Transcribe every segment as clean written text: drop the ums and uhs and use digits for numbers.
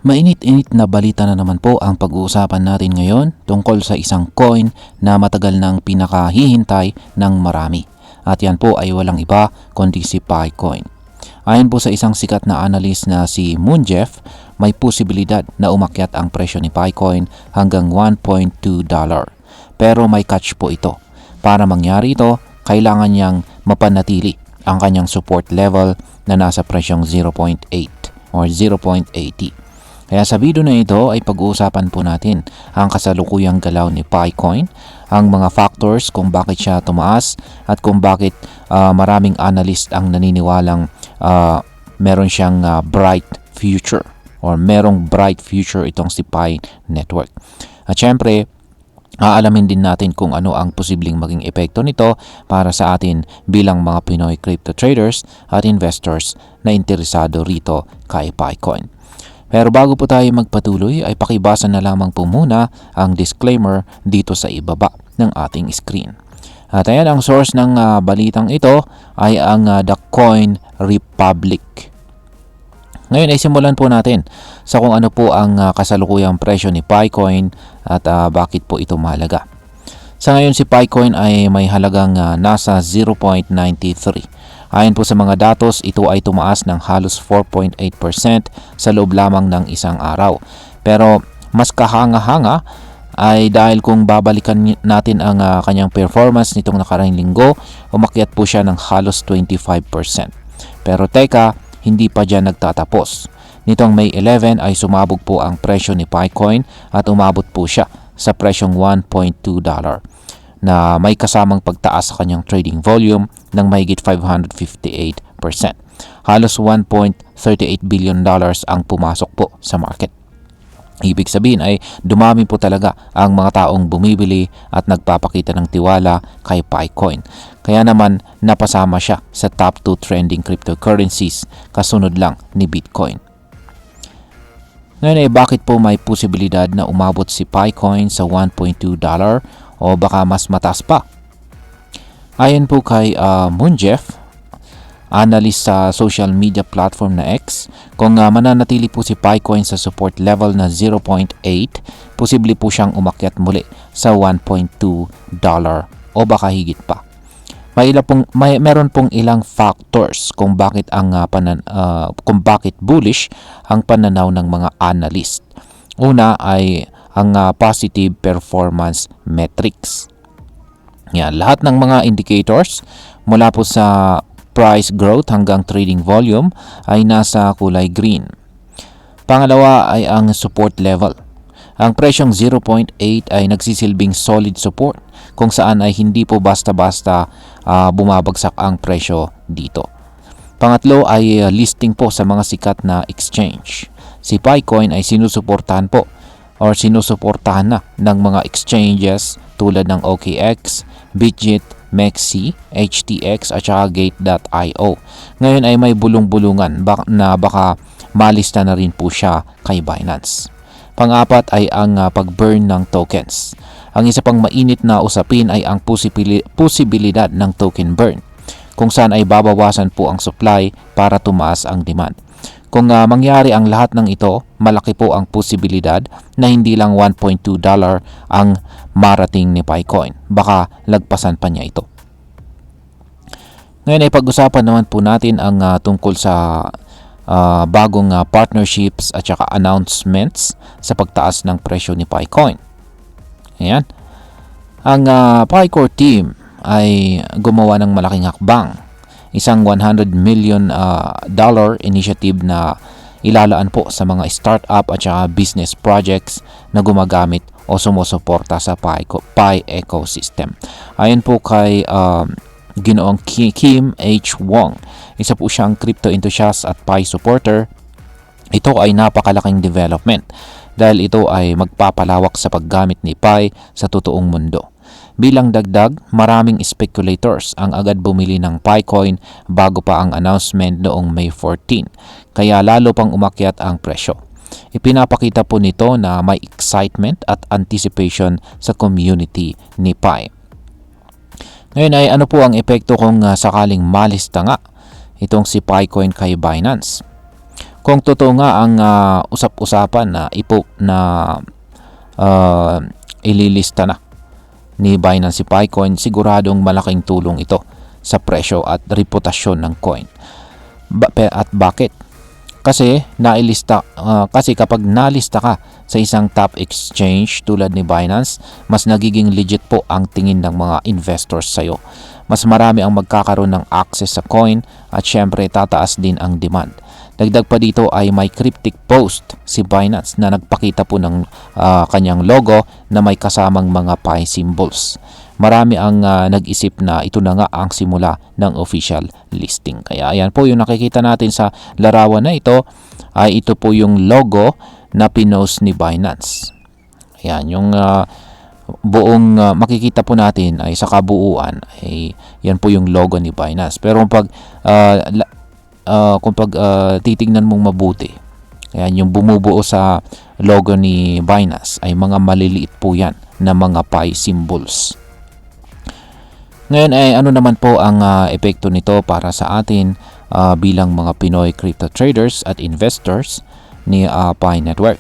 Mainit-init na balita na naman po ang pag-uusapan natin ngayon tungkol sa isang coin na matagal nang pinakahihintay ng marami. At yan po ay walang iba kundi si Picoin. Ayon po sa isang sikat na analyst na si Moonjeff, may posibilidad na umakyat ang presyo ni Picoin hanggang $1.2. Pero may catch po ito. Para mangyari ito, kailangan niyang mapanatili ang kanyang support level na nasa presyong 0.8 or 0.80. Kaya sa video na ito ay pag-uusapan po natin ang kasalukuyang galaw ni Picoin, ang mga factors kung bakit siya tumaas at kung bakit maraming analyst ang naniniwalang meron siyang bright future or merong bright future itong si Pi Network. At syempre, aalamin din natin kung ano ang posibleng maging epekto nito para sa atin bilang mga Pinoy crypto traders at investors na interesado rito kay Picoin. Pero bago po tayo magpatuloy ay pakibasa na lamang po muna ang disclaimer dito sa ibaba ng ating screen. At ayan, ang source ng balitang ito ay ang The Coin Republic. Ngayon ay simulan po natin sa kung ano po ang kasalukuyang presyo ni Picoin at bakit po ito mahalaga. Sa ngayon si Picoin ay may halagang nasa 0.93. Ayon po sa mga datos, ito ay tumaas ng halos 4.8% sa loob lamang ng isang araw. Pero mas kahanga-hanga ay dahil kung babalikan natin ang kanyang performance nitong nakaraang linggo, umakyat po siya ng halos 25%. Pero teka, hindi pa dyan nagtatapos. Nitong May 11 ay sumabog po ang presyo ni Picoin at umabot po siya sa presyong $1.2 na may kasamang pagtaas sa kanyang trading volume ng mahigit 558%. Halos $1.38 billion ang pumasok po sa market. Ibig sabihin ay dumami po talaga ang mga taong bumibili at nagpapakita ng tiwala kay Picoin. Kaya naman napasama siya sa top 2 trending cryptocurrencies kasunod lang ni Bitcoin. Ngayon ay bakit po may posibilidad na umabot si Picoin sa $1.2 o baka mas mataas pa? Ayon po kay Moonjeff, analyst sa social media platform na X, kung mananatili po si Picoin sa support level na 0.8, posible po siyang umakyat muli sa $1.2 o baka higit pa. Meron pong ilang factors kung bakit kung bakit bullish ang pananaw ng mga analyst. Una ay ang positive performance metrics. Yan, lahat ng mga indicators mula po sa price growth hanggang trading volume ay nasa kulay green. Pangalawa ay ang support level. Ang presyong 0.8 ay nagsisilbing solid support kung saan ay hindi po basta-basta bumabagsak ang presyo dito. Pangatlo ay listing po sa mga sikat na exchange. Si Picoin ay sinusuportahan na ng mga exchanges tulad ng OKX, Bitget, Mexi, HTX at saka Gate.io. Ngayon ay may bulong-bulungan na baka malista na rin po siya kay Binance. Pang-apat ay ang pag-burn ng tokens. Ang isa pang mainit na usapin ay ang posibilidad ng token burn, kung saan ay babawasan po ang supply para tumaas ang demand. Kung mangyari ang lahat ng ito, malaki po ang posibilidad na hindi lang $1.2 ang marating ni Picoin. Baka lagpasan pa niya ito. Ngayon ay pag-usapan naman po natin ang tungkol sa bagong partnerships at saka announcements sa pagtaas ng presyo ni Picoin. Ayan. Ang Picore team ay gumawa ng malaking hakbang. Isang $100 million initiative na ilalaan po sa mga startup at saka business projects na gumagamit o sumusuporta sa Pi ecosystem. Ayon po kay Ginoong Kim H. Wong, isa po siyang crypto enthusiast at Pi supporter. Ito ay napakalaking development dahil ito ay magpapalawak sa paggamit ni Pi sa totoong mundo. Bilang dagdag, maraming speculators ang agad bumili ng Picoin bago pa ang announcement noong May 14, kaya lalo pang umakyat ang presyo. Ipinapakita po nito na may excitement at anticipation sa community ni Pi. Ngayon ay ano po ang epekto kung sakaling malista nga itong si Picoin kay Binance? Kung totoo nga ang usap-usapan na ililista na ni Binance si PiCoin, siguradong malaking tulong ito sa presyo at reputasyon ng coin. At bakit? Kasi kapag nalista ka sa isang top exchange tulad ni Binance, mas nagiging legit po ang tingin ng mga investors sa'yo. Mas marami ang magkakaroon ng access sa coin at syempre tataas din ang demand. Dagdag pa dito ay may cryptic post si Binance na nagpakita po ng kanyang logo na may kasamang mga Pi symbols. Marami ang nag-isip na ito na nga ang simula ng official listing. Kaya ayan po yung nakikita natin sa larawan na ito, ay ito po yung logo na pinost ni Binance. Ayan, yung buong makikita po natin ay sa kabuuan ay yan po yung logo ni Binance. Pero kung titignan mong mabuti, ayan, yung bumubuo sa logo ni Binance ay mga maliliit po yan na mga Pi symbols. Ngayon ay ano naman po ang epekto nito para sa atin bilang mga Pinoy crypto traders at investors ni Pi Network.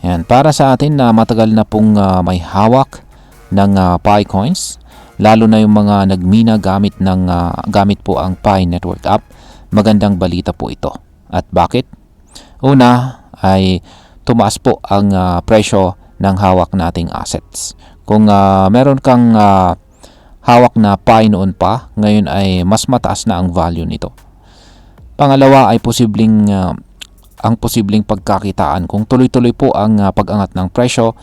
Yan, para sa atin na matagal na pong may hawak ng Pi coins, lalo na yung mga nagmina gamit po ang Pi Network app, magandang balita po ito. At bakit? Una ay tumaas po ang presyo ng hawak nating assets. Kung meron kang hawak na Pi noon pa, ngayon ay mas mataas na ang value nito. Pangalawa ay ang posibleng pagkakitaan. Kung tuloy-tuloy po ang pag-angat ng presyo,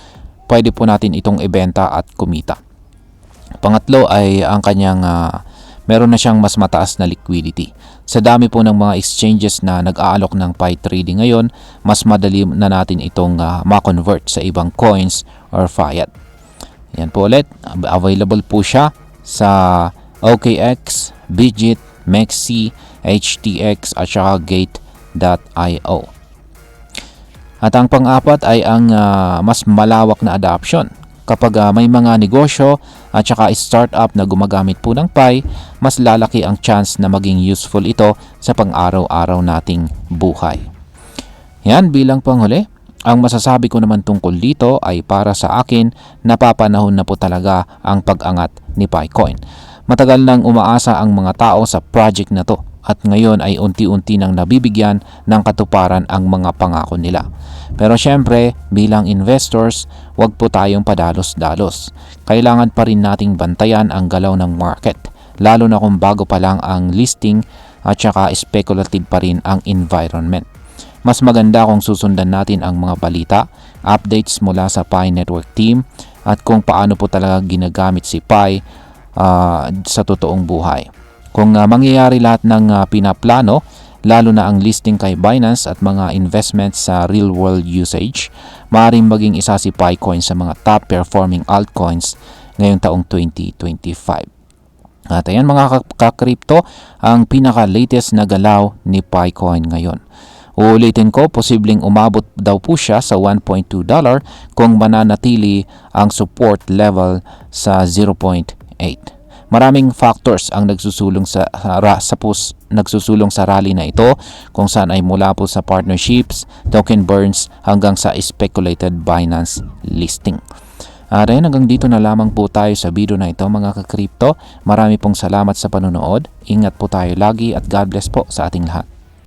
pwede po natin itong ibenta at kumita. Pangatlo ay ang kanyang meron na siyang mas mataas na liquidity. Sa dami po ng mga exchanges na nag-aalok ng Pi trading ngayon, mas madali na natin itong ma-convert sa ibang coins or fiat. Yan po ulit, available po siya sa OKX, Bigit, MEXC, HTX at saka Gate.io. At ang pang-apat ay ang mas malawak na adoption. Kapag may mga negosyo at saka startup na gumagamit po ng Pi, mas lalaki ang chance na maging useful ito sa pang-araw-araw nating buhay. Yan, bilang panghuli, ang masasabi ko naman tungkol dito ay para sa akin, napapanahon na po talaga ang pag-angat ni PiCoin. Matagal nang umaasa ang mga tao sa project na to at ngayon ay unti-unti nang nabibigyan ng katuparan ang mga pangako nila. Pero syempre, bilang investors, wag po tayong padalos-dalos. Kailangan pa rin nating bantayan ang galaw ng market, lalo na kung bago pa lang ang listing at saka speculative pa rin ang environment. Mas maganda kung susundan natin ang mga balita, updates mula sa Pi Network team at kung paano po talaga ginagamit si Pi sa totoong buhay. Kung mangyayari lahat ng pinaplano, lalo na ang listing kay Binance at mga investments sa real world usage, maaaring maging isa si PiCoin sa mga top performing altcoins ngayong taong 2025. At ayan mga ka-crypto, ang pinaka-latest na galaw ni PiCoin ngayon. Uulitin ko, posibleng umabot daw po siya sa $1.2 kung mananatili ang support level sa 0.8. Maraming factors ang nagsusulong sa rally na ito, kung saan ay mula po sa partnerships, token burns hanggang sa speculated Binance listing. At ayun, hanggang dito na lamang po tayo sa video na ito mga ka-crypto. Marami pong salamat sa panonood. Ingat po tayo lagi at God bless po sa ating lahat.